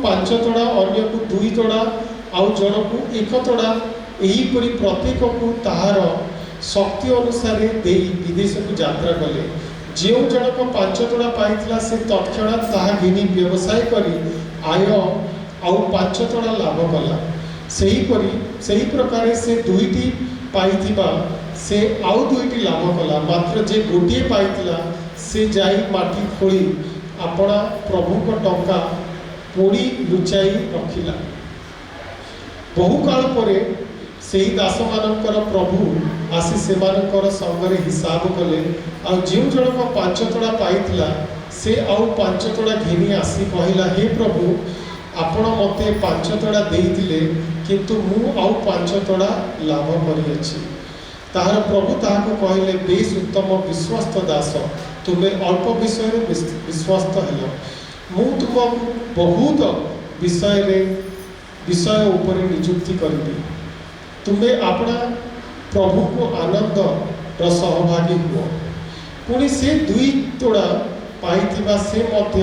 5 तोड़ा अन्य को 2 तोड़ा आउ जन को 1 तोड़ा यहीपरि प्रत्येक को ताहार शक्ति अनुसार दे विदेश को यात्रा कले। जो जनक 5 तोड़ा पाइथिला से तत्क्षणात ताहा घिनी व्यवसाय करी आय आउ 5 तोड़ा लाभ कला। सही प्रकार से 2टी पाइथिबा से आउ 2टी लाभ कला। मात्र जे गोटे पाइथिला से जाई माटी खोली अपना प्रभु को टंका पोड़ी लुचाई रखिला। बहु काल परे सेही दास मानकर प्रभु आसी सेमानकर संगरे हिसाब कले। आ जो जनक 5 तोड़ा पाइथिला से आउ 5 तोड़ा घिनी आसी कहला, हे प्रभु आपण मते 5 तोड़ा देइथिले किंतु मु आउ 5 तोड़ा लाभ करियछि। ताहार प्रभु ताहाको कहले, बेस उत्तम विश्वस्त दास, तुमे अल्प विषय विश्वस्त हेल, मु तुमको बहुत विषय उपरे नियुक्ति करी। तुम्हें अपना प्रभु को आनंद सहभागी हुआ। पुणी से 2 तोड़ा पाइथिबा से मध्य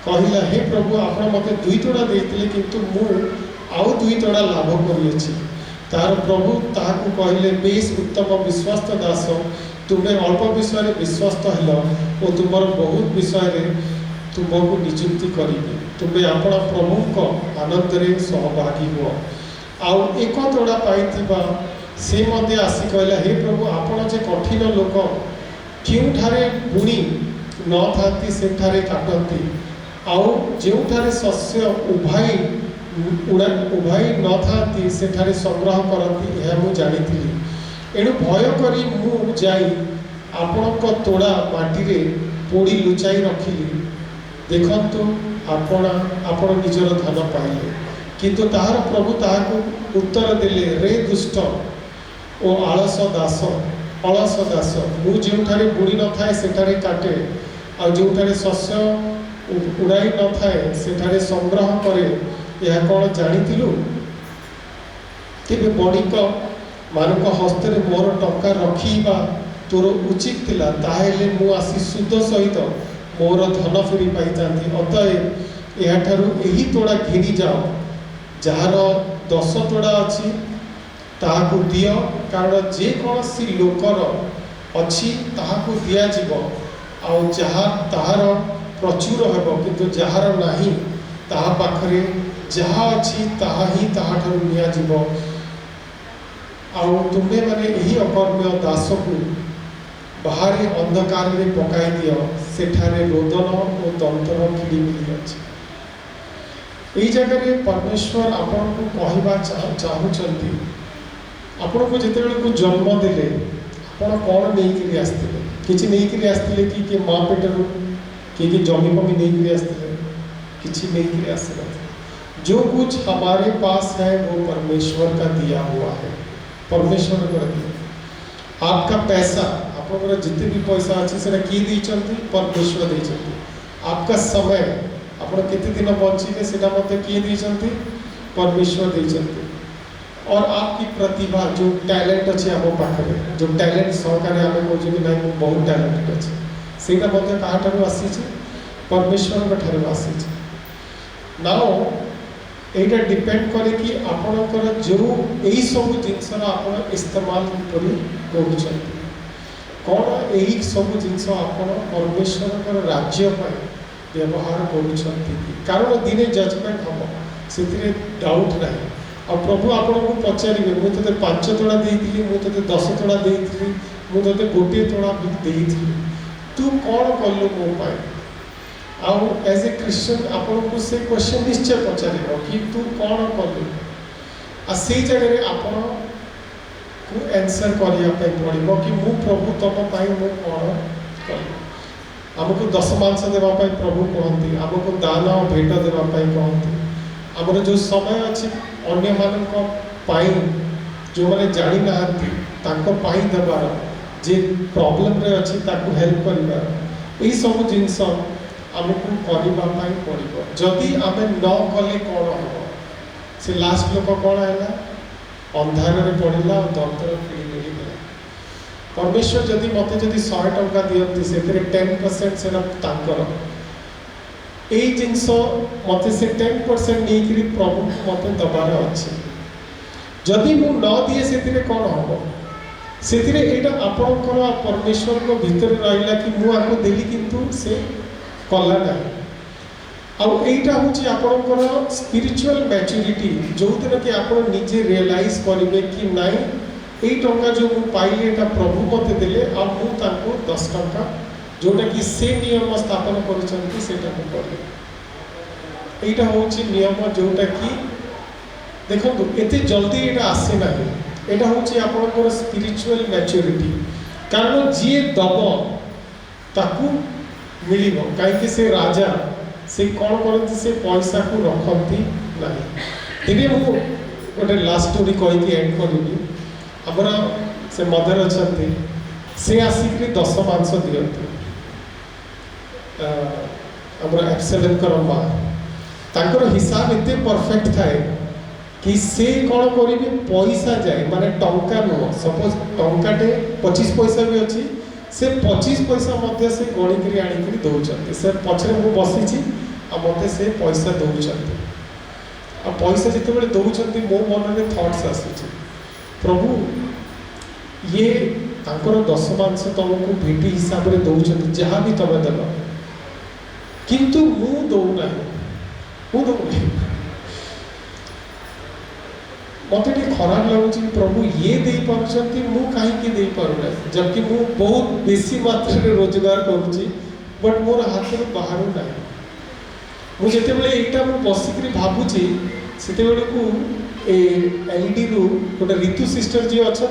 कहला, हे प्रभु आपण मते 2 तोड़ा देइथिले किंतु मु आउ 2 तोड़ा लाभ करियछि। तार प्रभु ताहाको कहले, बेस उत्तम विश्वस्त दास, तुम्हें अल्प विषय विश्वस्त हेल और तुमर बहुत विषय तुमको नियुक्ति करी। तुम्हें अपना प्रभु को आनंद रे सहभागी हुआ। आउ 1 तोड़ा पाइथिबा से मध्य आसी कहला, हे प्रभु आपण जे कठिन लोक केउठारे बुणी न थाती सेठारे काटती आउ जेउठारे शस्य उभाई न थाती सेठारे संग्रह करती यह मु जानिथिली। एणु भय करी मु जाई आपणक तोड़ा माटी रे पोड़ी लुचाई रखिली। देखंतु आपण निजर धन पाइले। किंतु ताहार प्रभु ताहाको उत्तर देले, रे दुष्ट ओ अलस दास, मु जेउठारे बुणी न थाए सेठारे काटे आ जेउठारे शस्य उड़ाई न थाए सेठारे संग्रह करे, यह कौन जानिथिलु? तेबे बणिक मानक हस्ते मोर टंका रखिबा तोर उचित थिला, ताहेले मु आसी सुद सहित मोर धन फेरी पाई जाती। अतएव याठारु एही तोड़ा घिनी जाओ, जार 10 तोड़ा अच्छी ताहाकु दियो, कारण जे कौनसी लोकर अच्छी ताहाकु दिया जीव, आउ जहाँ ताहार प्रचुर हेबो, किंतु जहार नाही ताहा पाखरे जहाँ अच्छी ताहा ही ताहाठारु निया जीव। आउ तुमे माने एही अकर्म्य दास को बाहर अंधकार रे पकाई दियो, सेठारे रोदन और दंतर किड़िमिड़ी अच्छे। यही जगह परमेश्वर आपन को कहवा चाहूँगी, आपण को जिते को जन्म देले आपण कौन नहीं आसते, किसी नहीं आसते कि माँ पेटर कि जमी फमी नहीं आसते, किसी नहीं आसते। जो कुछ हमारे पास है वो परमेश्वर का दिया हुआ है, परमेश्वर का दिया। आपका पैसा आपको जिते भी पैसा अच्छे से किए देइचंती, परमेश्वर देइचंती। आपका समय आप केते दिन बचिले सेटा मते किए देइचंती, परमेश्वर देइचंती। और आपकी प्रतिभा जो टैलेंट अच्छे आम पाखे, जो टैलेंट सहकारे आम कहूँ ना बहुत टैलेंटेड अच्छे, सेटा मते काहाठारु आसीचे, परमेश्वर ठारु आसीचे। नाउ एटा डिपेंड करे कि आपणकर जो यही सब जिनसर आप इस्तेमाल करी करूछंती, कौन यही सब जिनस आप परमेश्वर राज्य व्यवहार करूछंती। कारण दिने जजमेंट हम से डाउट ना। आ प्रभु आपन को पचारे, मुझे 5 तोड़ा देती, मुझे 10 तोड़ा देती, मुझे 1 तोड़ा देती, तू कौन कलु मो पाए? आउ एज ए क्रिश्चियन आपको से क्वेश्चन निश्चय पचार कि तू कौन कलु, आ से जगह आपन को आंसर करने पड़ो कि मु प्रभु तुम मु कौन कलु। आमको 10 मांस देवाई प्रभु कहती, आमको दान भेट देवाई कहती। आमर जो समय अच्छी अन्य मान जो मैंने जानी ना देवार, जे प्रॉब्लम रे अच्छी ताकू हेल्प करिवार, यही सब जिनस आमको करने पड़ो। जदि आम न कले कौन हम, से लास्ट लोक कौन है, अंधार पड़ा और दंतर किड़िमिड़ी गला। परमेश्वर जदि मत जदि 100 टंका दिखती से 10% से यही जिनस मत से 10% नहीं प्रभु मत दबार अच्छे जदि मु न दिए से कौन हम से आपणकर परमेश्वर को भितर रहा कि मुझे देली किंतु से कला ना आईटा हूँ आपणकर स्पिरिचुअल मैच्योरिटी जो दिन कि आप निजे रियलाइज करेंगे कि नाई यही टंका जो मुझे पाइली यहाँ प्रभु मत देले आ 10 टंका जोटा कि से नियम स्थापन कर यहाँ हूँ नियम जोटा कि देखो एत जल्दी यहाँ आसे ना यहाँ हूँ आपंकर स्पिरिचुअल मैच्योरिटी कारण जी दब ताकू मिल कहीं से राजा से कौन करती से पैसा को रखती ना दिने मु गोटे लास्ट स्टोरी कहीकि एंड करी आमर से मदर अच्छा से आसिक 10 मांस दिखती आमर एब्सेलोम माँ तांकर हिसाब एते परफेक्ट थाए कि से कौन करेंगे पैसा जाए माने टंका नुह सपोज टंकाटे 25 पैसा भी अच्छी से 25 पैसा मध्य से गणिक आनिक दौरान से पछरे मु बसी मत से पैसा दौरान आ पैसा जिते दौरान मो मन में थट्स आसूँ प्रभु ये तांकर 10 मांस तुमको भेटी हिसाब से दौरान जहाँ भी तुम देव किंतु मु दौना मत खराब लगुच प्रभु ये दे पार्टी मु कहीं दे पारूना जबकि मु बहुत बेसी मात्रा रे रोजगार करुच्ची बट मोर हाथ में बाहर ना मुझे यहाँ मुझे बसिक भावुची से एलडी रु गोटे ऋतु सिस्टर जी अच्छा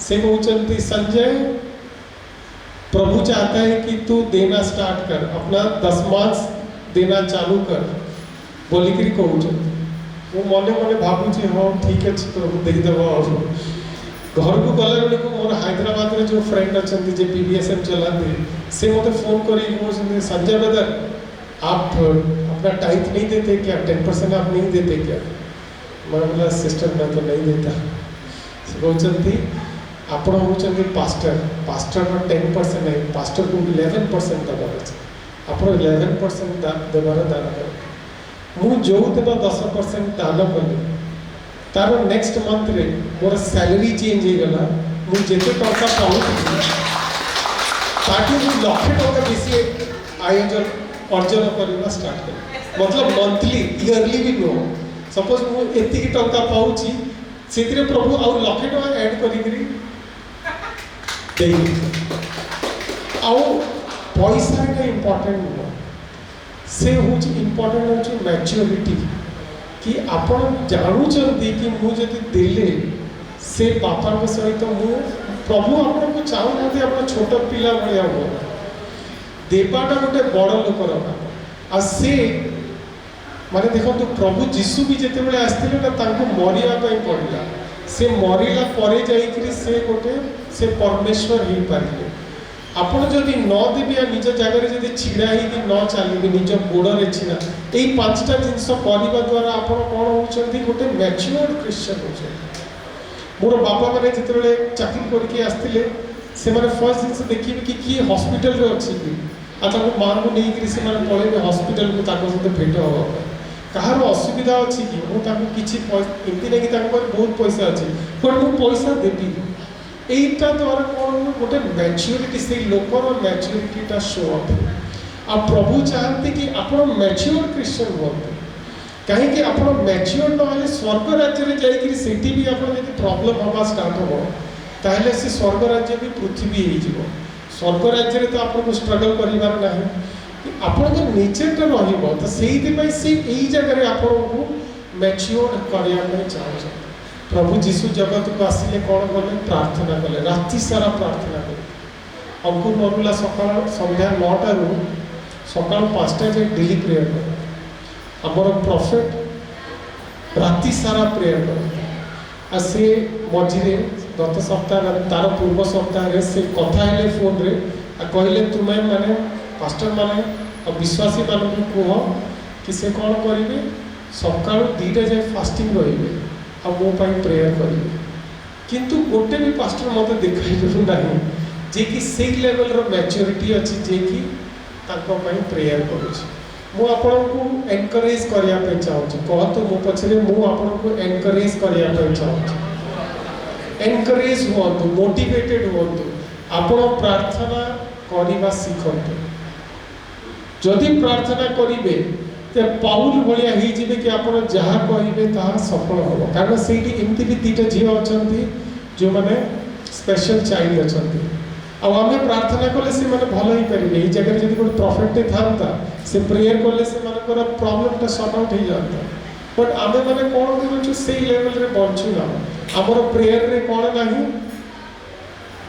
से कहते संजय प्रभु चाहता है कि तू देना स्टार्ट कर अपना 10 मास देना चालू कर बोलिकी कहते वो मने मने भावुची हाँ ठीक अच्छे प्रभु देदेव घर को गला बेले को मोर हैदराबाद में जो फ्रेंड अच्छा जे पीबीएसएम चलाते से मत फोन कर संजय ब्रदर आप अपना टाइथ नहीं देते क्या 10% आप नहीं देते क्या मैं बोला सिस्टर मैं तो नहीं देता से कहते आपण हूँ पास्टर पास्टर 10% नहीं पास्टर को 11% देवार अच्छे आप 11% देवार दान कर मु जो दिन 10% दान कली तार नेक्स्ट मंथ रे मोर सैलरी चेंज हो गला मुझे टंका पाऊँ ताकि लक्षे टंका बेसी आयोजन अर्जन करवा स्टार्ट कर मतलब मंथली इयरली भी नुह सपोज मुझे टंका पाऊँ से प्रभु आउ लक्षे टंका ऐड करी पैसा का इम्पोर्टेंट नुह से हूँ इम्पोर्टेंट हूँ मैच्योरिटी कि आपण जानूँ कि मुझे देले से बापा सहित मु प्रभु आपको चाहूना आप छोट पिला भाया हो देवाटा गोटे बड़ लोकर काम से माने देखो तो प्रभु जीशु भी जिते आसते मरिया पड़ा से मरला पर से गोटे से परमेश्वर हो पारे आपण जदि न देवी निज जगह जब छिड़ा ही न चलिए निज गोड़े छिड़ा यही 5टा जिनस करने द्वारा आप कौन होती गोटे मैच्योर क्रिश्चियन हो मोर बापा मैंने जिते चाकरी करके आसते से फर्स्ट जिन देखिए कि किए हॉस्पिटल रे अच्छी कि माँ को लेकिन पलैबे हॉस्पिटल को सहित भेट हाँ कहार असुविधा अच्छी कि मुझे किसी एमती नहीं कि बहुत पैसा अच्छे बट मुझे पैसा देवी यहीटा द्वारा कौन गोटे मैच्योरिटी से लोकर मैच्योरिटीटा शो अप आ प्रभु चाहते कि आप मैच्योर क्रिश्चियन हूँ कहीं आप मैच्योर ना स्वर्ग राज्य में जाकि सेठी भी आप प्रॉब्लम हवा स्टार्ट हो ताहले से स्वर्ग राज्य भी पृथ्वी हो स्वर्ग राज्य में तो आपको स्ट्रगल करार ना आपण नेचरटा रही से यही जगह आपको मैच्योर करने चाहते प्रभु जीशु जगत को आसिले कौन कले प्रार्थना कले राति सारा प्रार्थना कले अंकुर मरुला सका संध्या 9टा रू सका 5टा जाए डेली प्रेयर कर आमर प्रॉफिट राति सारा प्रेयर कर से मझे गत सप्ताह तार पूर्व सप्ताह से कथा है फोन रे कहले तुम्हें माने पास्टर माने विश्वासी मान कह कि से कौन करेंगे सका 2टा जाए फास्टिंग रे आ मो प्रेयर करेंगे किंतु गोटे भी पास्टर मत देखा ना जे कि से लेवल रो मैच्योरिटी अच्छी जे कि प्रेयर करुच्ची मु आपको एनकरेज करने चाहूँगी कहतु मो पछरे मु आपको एनकरेज करने चाहूँगी एनकरेज हूँ मोटिवेटेड हूँ आपण प्रार्थना करने शिखतु जदि प्रार्थना करेंगे तो पाउल भाया हो कि आप जहाँ कहे ताहा सफल हम कारण से एमती भी दुटा झील अच्छा जो मैंने स्पेशल चाइल्ड अच्छा आम प्रार्थना कले से मैंने भल ही पारे ये जगह जब गोटे प्रॉफिट था से प्रेयर कले से प्रॉब्लम सॉर्ट आउट हो जाता बट आम मैंने कौन करूँ से लेवल रे बंचुना आमर प्रेयर रे कौन ना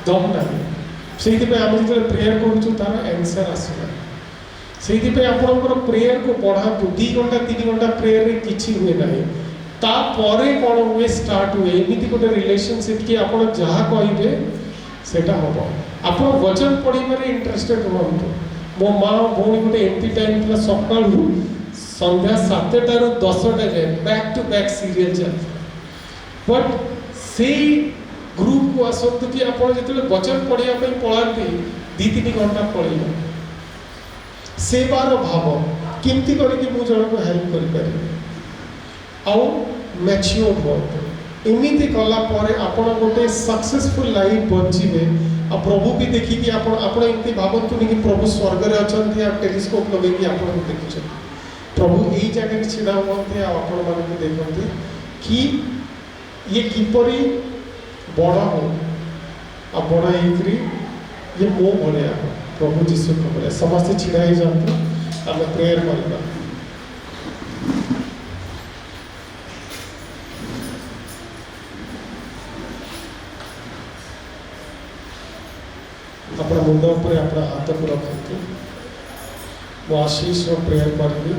दम ना से आम जो प्रेयर करूँ तार आंसर आसना से आपंकर प्रेयर को बढ़ातु 2 घंटा 3 घंटा प्रेयर रे किछि हुए ना तापरे कौन हुए स्टार्ट हुए एमती गोटे रिलेशनशिप कि आप जहाँ कहे सेटा हम आप वचन पढ़े इंटरेस्टेड रुहतु मो माँ भौणी गोटे एमती टाइम था सका संध्या 7टा ରୁ 10टा जाए बैक टू बैक सीरियल चलता बट से ग्रुप को आसतु कि आप जो वचन पढ़ाई पलाती 2-3 घंटा पढ़े सेवार भाव केमती करके मु जन को हेल्प करें आउ मैच्योर हो एमती कला आपण गोटे सक्सेसफुल लाइफ बचे आ प्रभु भी देखिकी एमती भावतुनि कि प्रभु स्वर्ग में अच्छा टेलीस्कोप लगे आप देखुं प्रभु यही जगह छिड़ा हुए आपण मानक देखते कि ये किपरि बड़ हो आ बड़ होकरी ये मो भाया प्रभु जीशु को भाया समस्ते छिड़ा ही जातु आम प्रेयर करवा अपना मुंड पर अपना हाथ को रखते मो आशीष प्रेयर करी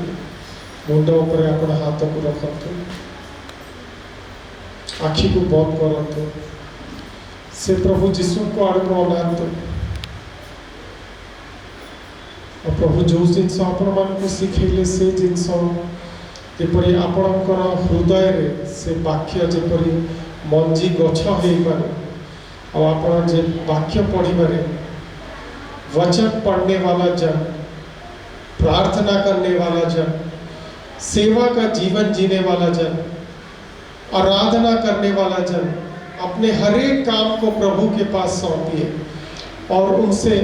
मुंड पर अपना हाथ को रखते आखि को बंद करते से प्रभु जीशु को आड़ को अनातु और प्रभु जो जिनस आपण मानक शिखेले से जिनस जपरी आपणकर हृदय रे से वाक्य जपरी मंजी गछ हो पारे और आप वाक्य पढ़े वचन पढ़ने वाला जन प्रार्थना करने वाला जन सेवा का जीवन जीने वाला जन आराधना करने वाला जन अपने हर एक काम को प्रभु के पास सौंपिए और उनसे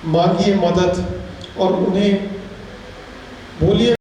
मांगिए मदद और उन्हें बोलिए